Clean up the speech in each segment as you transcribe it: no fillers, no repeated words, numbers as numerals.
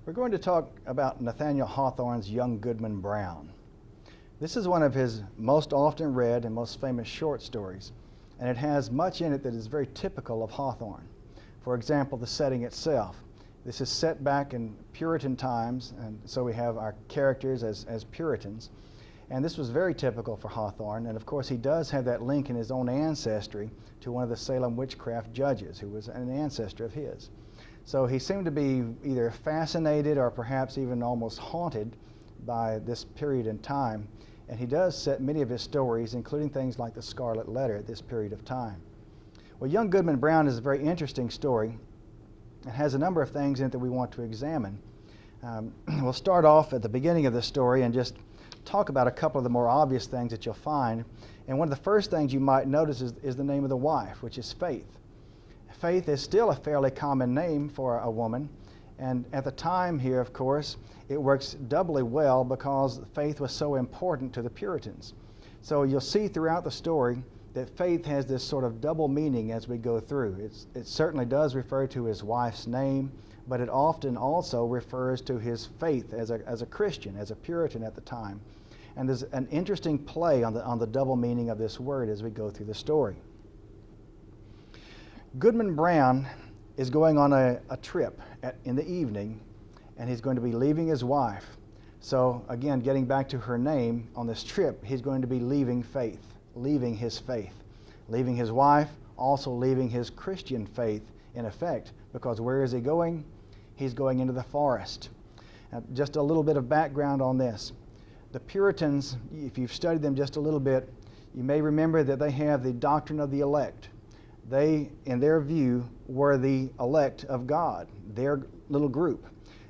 We're going to talk about Nathaniel Hawthorne's Young Goodman Brown. This is one of his most often read and most famous short stories, and it has much in it that is very typical of Hawthorne. For example, the setting itself. This is set back in Puritan times, and so we have our characters as Puritans. And this was very typical for Hawthorne, and of course he does have that link in his own ancestry to one of the Salem witchcraft judges who was an ancestor of his. So he seemed to be either fascinated or perhaps even almost haunted by this period in time, and he does set many of his stories, including things like the Scarlet Letter, at this period of time. Well, Young Goodman Brown is a very interesting story. It has a number of things in it that we want to examine. We'll start off at the beginning of the story and just talk about a couple of the more obvious things that you'll find. And one of the first things you might notice is the name of the wife, which is Faith. Faith is still a fairly common name for a woman, and at the time here, of course, it works doubly well because faith was so important to the Puritans. So you'll see throughout the story that Faith has this sort of double meaning as we go through. It certainly does refer to his wife's name, but it often also refers to his faith as a Christian, as a Puritan at the time. And there's an interesting play on the double meaning of this word as we go through the story. Goodman Brown is going on a trip in the evening, and he's going to be leaving his wife. So again, getting back to her name, on this trip, he's going to be leaving faith, leaving his faith, leaving his wife, also leaving his Christian faith in effect, because where is he going? He's going into the forest. Now, just a little bit of background on this. The Puritans, if you've studied them just a little bit, you may remember that they have the doctrine of the elect. They, in their view, were the elect of God, their little group.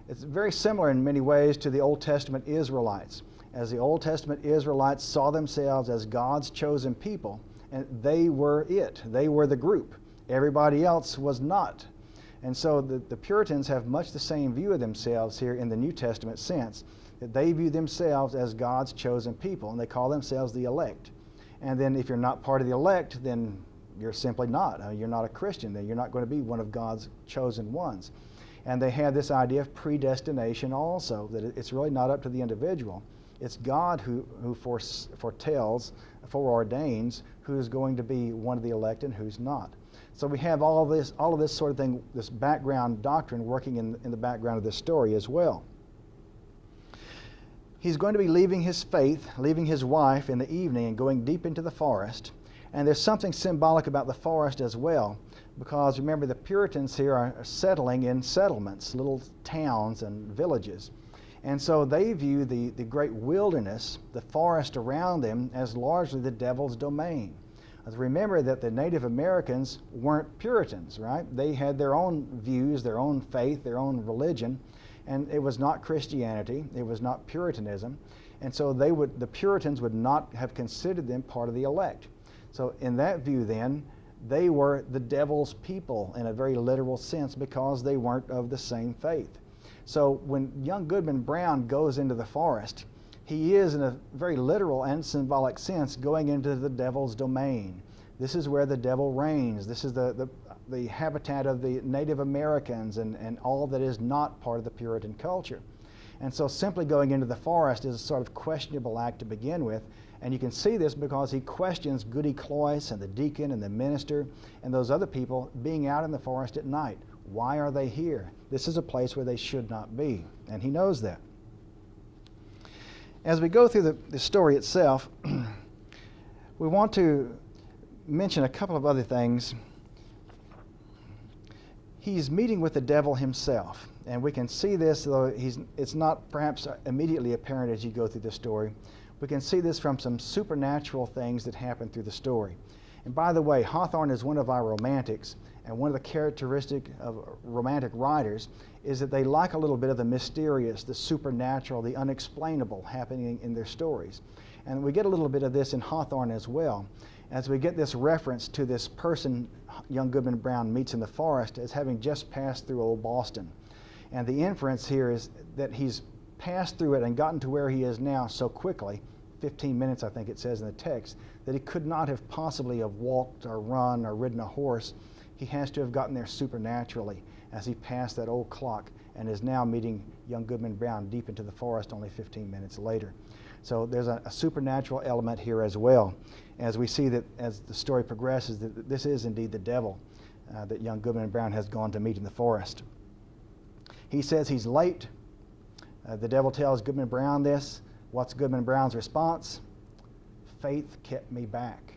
It's very similar in many ways to the Old Testament Israelites. As the Old Testament Israelites saw themselves as God's chosen people, and they were it. They were the group. Everybody else was not. And so the Puritans have much the same view of themselves here in the New Testament sense, that they view themselves as God's chosen people, and they call themselves the elect. And then if you're not part of the elect, then you're simply not. You're not a Christian. Then you're not going to be one of God's chosen ones. And they have this idea of predestination also, that it's really not up to the individual. It's God who foretells, foreordains who's going to be one of the elect and who's not. So we have all of this sort of thing, this background doctrine working in the background of this story as well. He's going to be leaving his faith, leaving his wife in the evening and going deep into the forest. And there's something symbolic about the forest as well, because remember the Puritans here are settling in settlements, little towns and villages. And so they view the great wilderness, the forest around them, as largely the devil's domain. Remember that the Native Americans weren't Puritans, right? They had their own views, their own faith, their own religion, and it was not Christianity, it was not Puritanism. And so the Puritans would not have considered them part of the elect. So in that view then, they were the devil's people in a very literal sense because they weren't of the same faith. So when young Goodman Brown goes into the forest, he is in a very literal and symbolic sense going into the devil's domain. This is where the devil reigns. This is the habitat of the Native Americans and all that is not part of the Puritan culture. And so simply going into the forest is a sort of questionable act to begin with. And you can see this because he questions Goody Cloyce and the deacon and the minister and those other people being out in the forest at night. Why are they here? This is a place where they should not be, and he knows that. As we go through the story itself, we want to mention a couple of other things. He's meeting with the devil himself, and we can see this, though it's not perhaps immediately apparent as you go through the story. We can see this from some supernatural things that happen through the story. And by the way, Hawthorne is one of our romantics, and one of the characteristics of romantic writers is that they like a little bit of the mysterious, the supernatural, the unexplainable happening in their stories. And we get a little bit of this in Hawthorne as well, as we get this reference to this person young Goodman Brown meets in the forest as having just passed through old Boston. And the inference here is that he's passed through it and gotten to where he is now so quickly, 15 minutes I think it says in the text, that he could not have possibly have walked or run or ridden a horse. He has to have gotten there supernaturally as he passed that old clock and is now meeting young Goodman Brown deep into the forest only 15 minutes later. So there's a supernatural element here as well, as we see that as the story progresses, that this is indeed the devil that young Goodman Brown has gone to meet in the forest. He says he's late. The devil tells Goodman Brown this. What's Goodman Brown's response? Faith kept me back.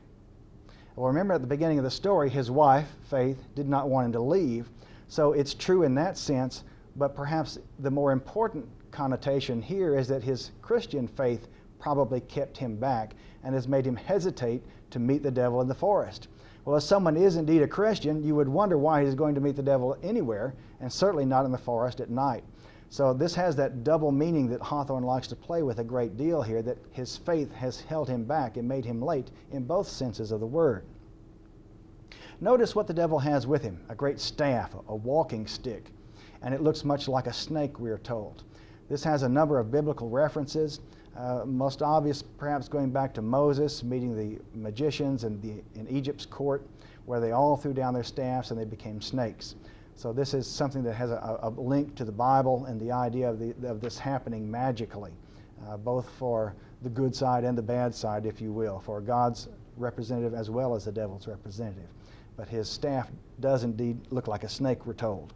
Well, remember at the beginning of the story, his wife, Faith, did not want him to leave. So it's true in that sense, but perhaps the more important connotation here is that his Christian faith probably kept him back and has made him hesitate to meet the devil in the forest. Well, if someone is indeed a Christian, you would wonder why he's going to meet the devil anywhere, and certainly not in the forest at night. So this has that double meaning that Hawthorne likes to play with a great deal here, that his faith has held him back and made him late in both senses of the word. Notice what the devil has with him, a great staff, a walking stick, and it looks much like a snake, we are told. This has a number of biblical references, most obvious perhaps going back to Moses meeting the magicians in Egypt's court, where they all threw down their staffs and they became snakes. So this is something that has a link to the Bible and the idea of this happening magically, both for the good side and the bad side, if you will, for God's representative as well as the devil's representative. But his staff does indeed look like a snake, we're told.